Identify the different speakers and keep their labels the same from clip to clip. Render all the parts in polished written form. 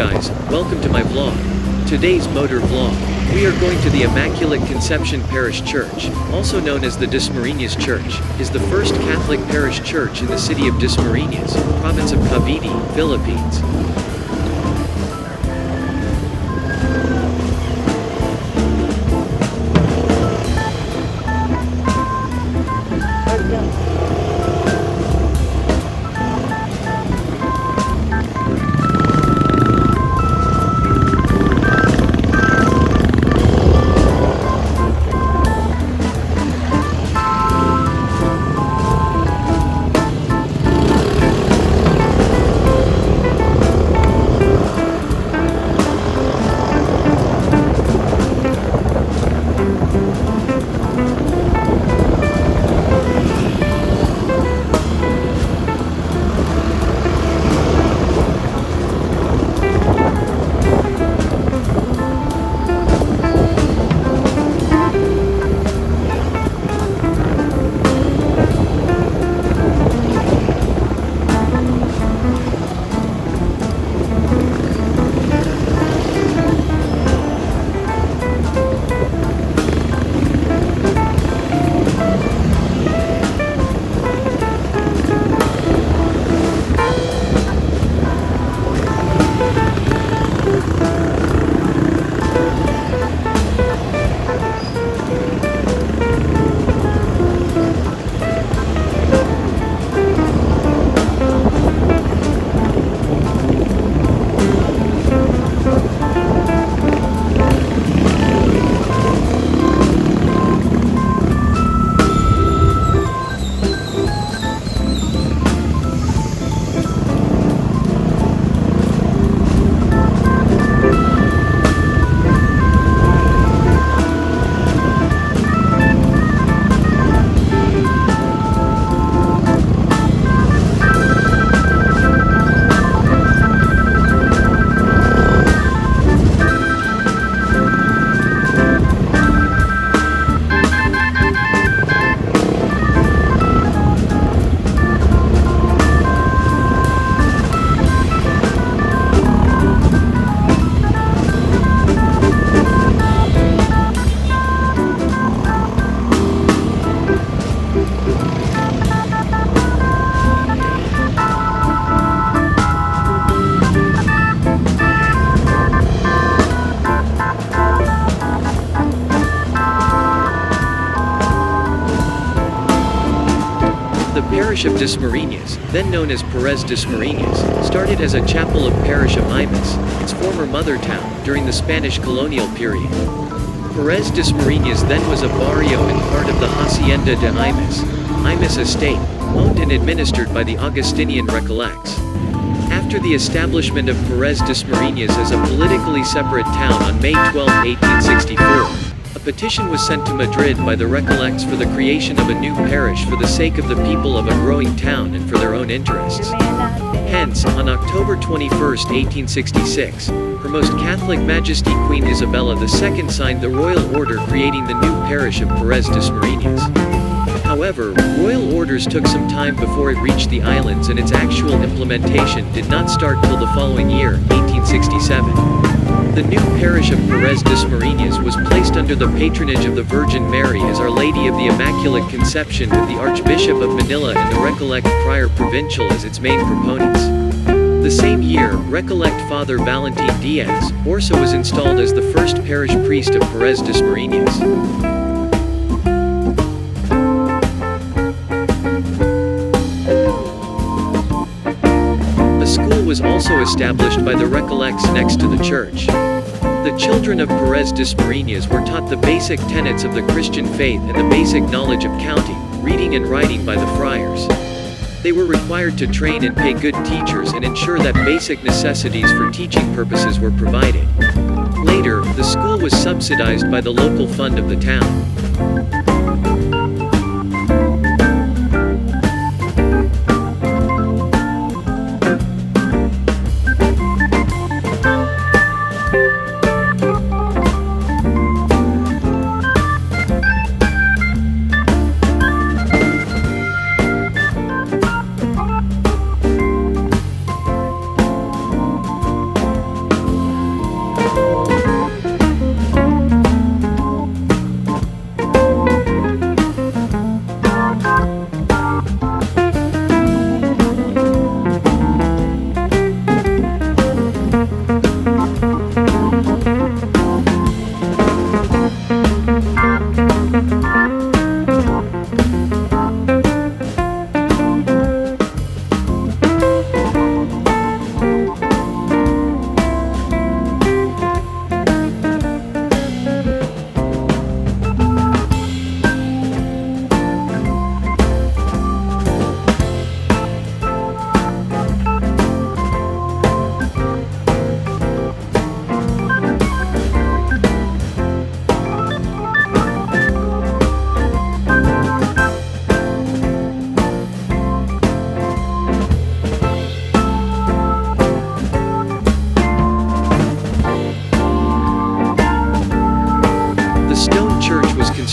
Speaker 1: guys, welcome to my vlog. Today's motor vlog. We are going to the Immaculate Conception Parish Church, also known as the Dasmariñas Church, is the first Catholic parish church in the city of Dasmariñas, province of Cavite, Philippines. The parish of Dasmariñas, then known as Perez-Dasmariñas, started as a chapel of Parish of Imus, its former mother town, during the Spanish colonial period. Perez-Dasmariñas then was a barrio and part of the Hacienda de Imus, Imus Estate, owned and administered by the Augustinian Recollects. After the establishment of Perez-Dasmariñas as a politically separate town on May 12, 1864, a petition was sent to Madrid by the Recollects for the creation of a new parish for the sake of the people of a growing town and for their own interests. Hence, on October 21, 1866, Her Most Catholic Majesty Queen Isabella II signed the royal order creating the new parish of Perez-Dasmariñas. However, royal orders took some time before it reached the islands, and its actual implementation did not start till the following year, 1867. The new parish of Perez-Dasmariñas was placed under the patronage of the Virgin Mary as Our Lady of the Immaculate Conception, with the Archbishop of Manila and the Recollect Prior Provincial as its main proponents. The same year, Recollect Father Valentin Diaz, Orso, was installed as the first parish priest of Perez-Dasmariñas. Was also established by the Recollects next to the church. The children of Perez-Dasmariñas were taught the basic tenets of the Christian faith and the basic knowledge of counting, reading and writing by the friars. They were required to train and pay good teachers and ensure that basic necessities for teaching purposes were provided. Later, the school was subsidized by the local fund of the town.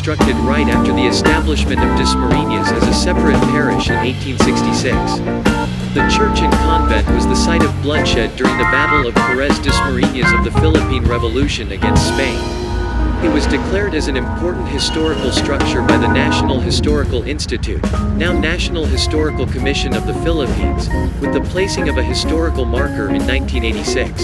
Speaker 1: constructed right after the establishment of Dasmariñas as a separate parish in 1866. The church and convent was the site of bloodshed during the Battle of Perez-Dasmariñas of the Philippine Revolution against Spain. It was declared as an important historical structure by the National Historical Institute, now National Historical Commission of the Philippines, with the placing of a historical marker in 1986.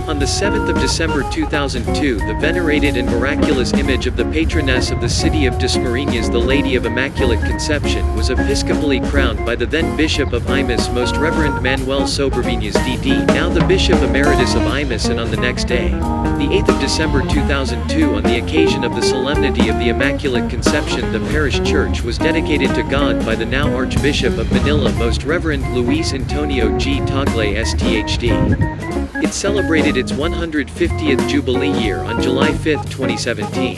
Speaker 1: On the 7th of December 2002, the venerated and miraculous image of the patroness of the city of Dasmariñas, the Lady of Immaculate Conception, was episcopally crowned by the then Bishop of Imus, Most Reverend Manuel Soberviñas D.D., now the Bishop Emeritus of Imus, and on the next day, the 8th of December 2002, on the occasion of the Solemnity of the Immaculate Conception, the parish church was dedicated to God by the now Archbishop of Manila, Most Reverend Luis Antonio G. Tagle STHD. It celebrated its 150th Jubilee year on July 5, 2017.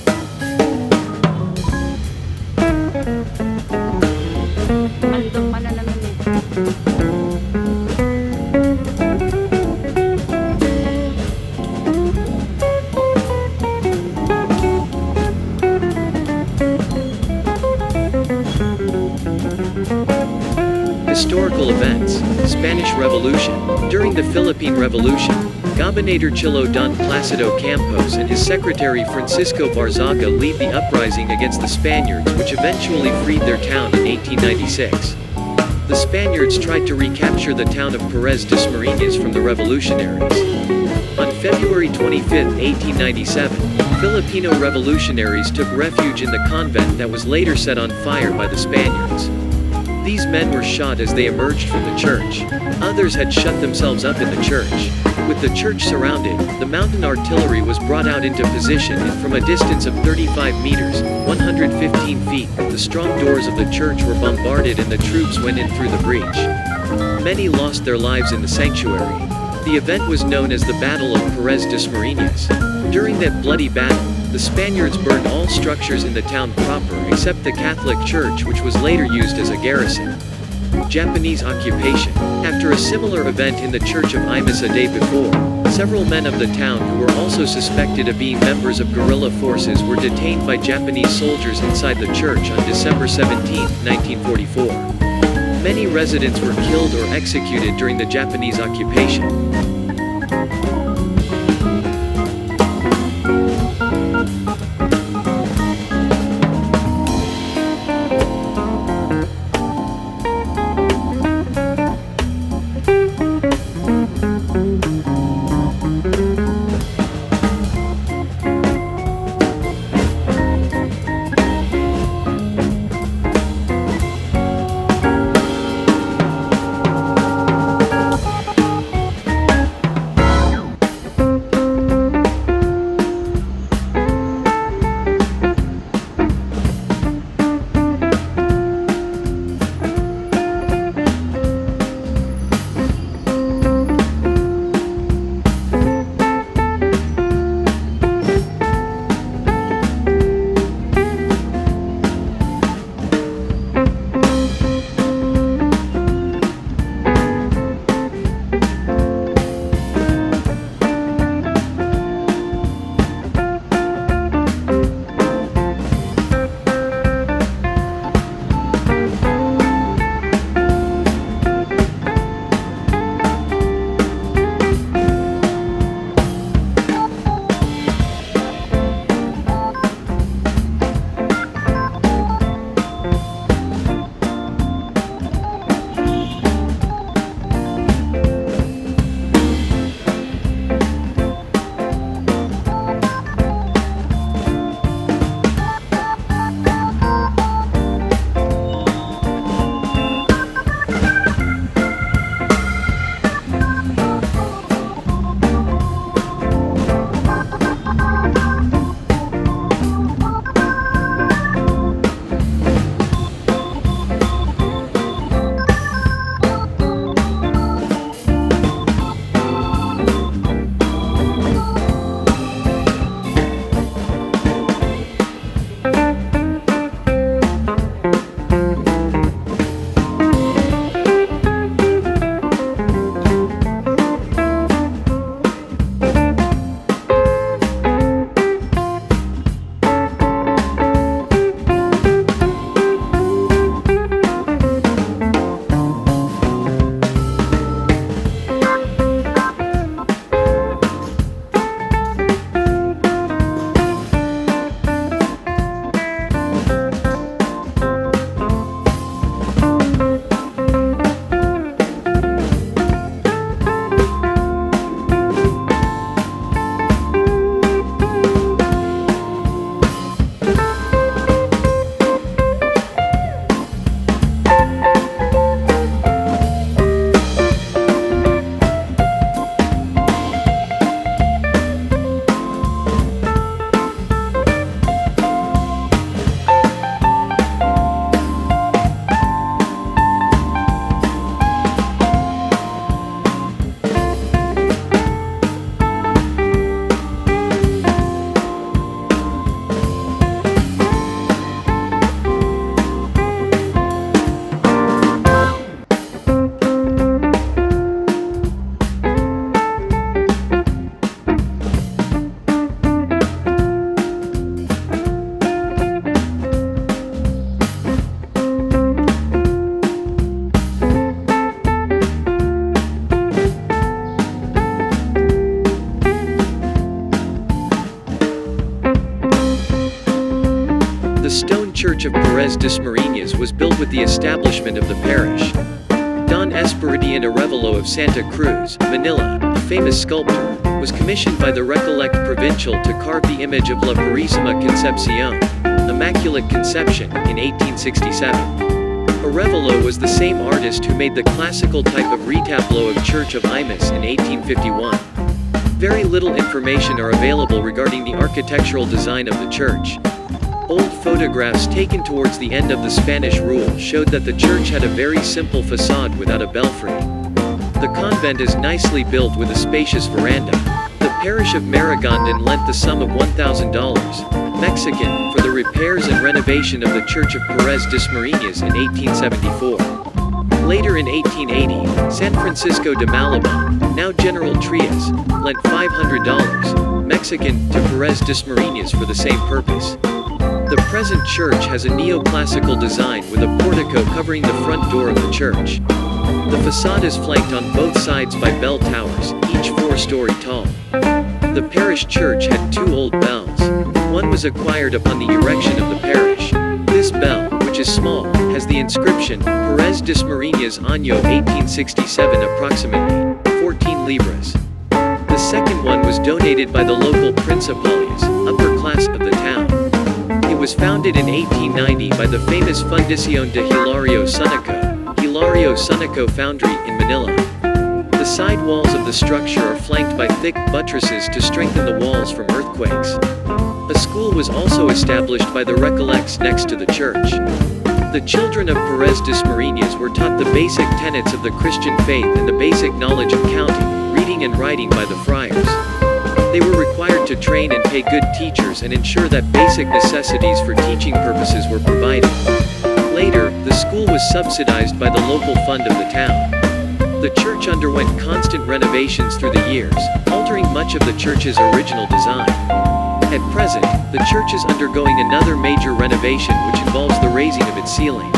Speaker 1: Historical events. Spanish Revolution. During the Philippine Revolution, Gobernador Chilo Don Placido Campos and his secretary Francisco Barzaga lead the uprising against the Spaniards, which eventually freed their town in 1896. The Spaniards tried to recapture the town of Perez-Dasmariñas from the revolutionaries. On February 25, 1897, Filipino revolutionaries took refuge in the convent that was later set on fire by the Spaniards. These men were shot as they emerged from the church. Others had shut themselves up in the church. With the church surrounded, the mountain artillery was brought out into position, and from a distance of 35 meters, 115 feet, the strong doors of the church were bombarded and the troops went in through the breach. Many lost their lives in the sanctuary. The event was known as the Battle of Perez-Dasmariñas. During that bloody battle, the Spaniards burned all structures in the town proper except the Catholic church, which was later used as a garrison. Japanese occupation. After a similar event in the church of Imus a day before, several men of the town who were also suspected of being members of guerrilla forces were detained by Japanese soldiers inside the church on December 17, 1944. Many residents were killed or executed during the Japanese occupation. church of Perez-Dasmariñas was built with the establishment of the parish. Don Esperidian Arevalo of Santa Cruz, Manila, a famous sculptor, was commissioned by the Recollects Provincial to carve the image of La Purísima Concepción, Immaculate Conception, in 1867. Arevalo was the same artist who made the classical type of retableau of Church of Imus in 1851. Very little information are available regarding the architectural design of the church. Old photographs taken towards the end of the Spanish rule showed that the church had a very simple facade without a belfry. The convent is nicely built with a spacious veranda. The parish of Maragondon lent the sum of $1,000, Mexican, for the repairs and renovation of the church of Perez-Dasmariñas in 1874. Later in 1880, San Francisco de Malabon, now General Trias, lent $500, Mexican, to Perez-Dasmariñas for the same purpose. The present church has a neoclassical design with a portico covering the front door of the church. The facade is flanked on both sides by bell towers, each 4-story tall. The parish church had 2 old bells. One was acquired upon the erection of the parish. This bell, which is small, has the inscription, Perez-Dasmariñas Año 1867, approximately 14 libras. The second one was donated by the local principales, upper class of the town. It was founded in 1890 by the famous Fundición de Hilario Sunico Foundry in Manila. The side walls of the structure are flanked by thick buttresses to strengthen the walls from earthquakes. A school was also established by the Recollects next to the church. The children of Perez-Dasmariñas were taught the basic tenets of the Christian faith and the basic knowledge of counting, reading and writing by the friars. They were required to train and pay good teachers and ensure that basic necessities for teaching purposes were provided. Later, the school was subsidized by the local fund of the town. The church underwent constant renovations through the years, altering much of the church's original design. At present, the church is undergoing another major renovation which involves the raising of its ceiling.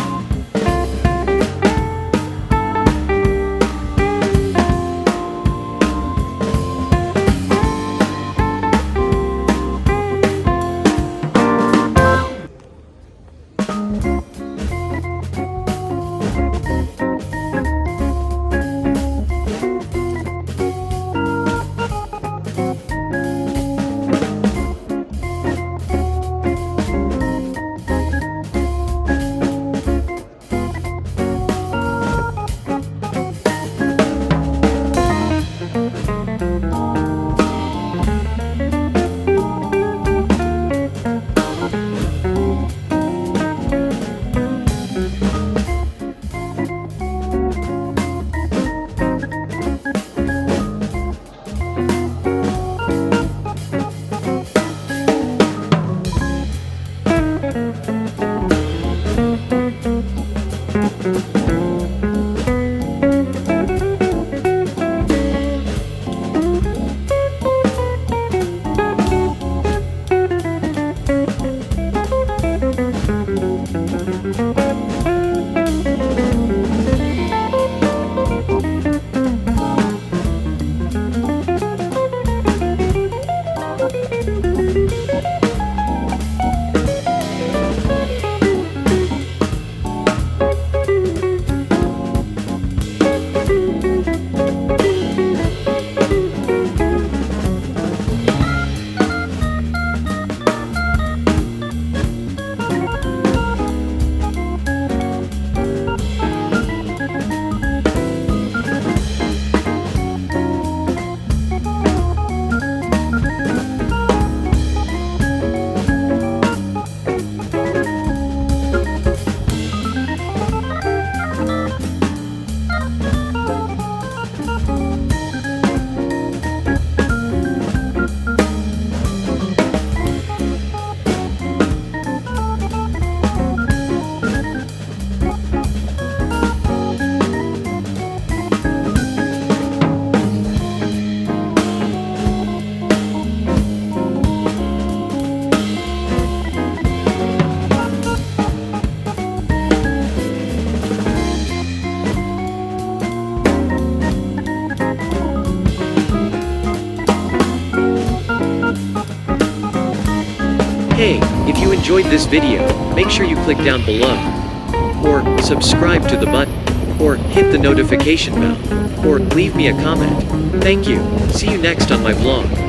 Speaker 1: enjoyed this video, make sure you click down below. Or, subscribe to the button. Or, hit the notification bell. Or, leave me a comment. Thank you. See you next on my vlog.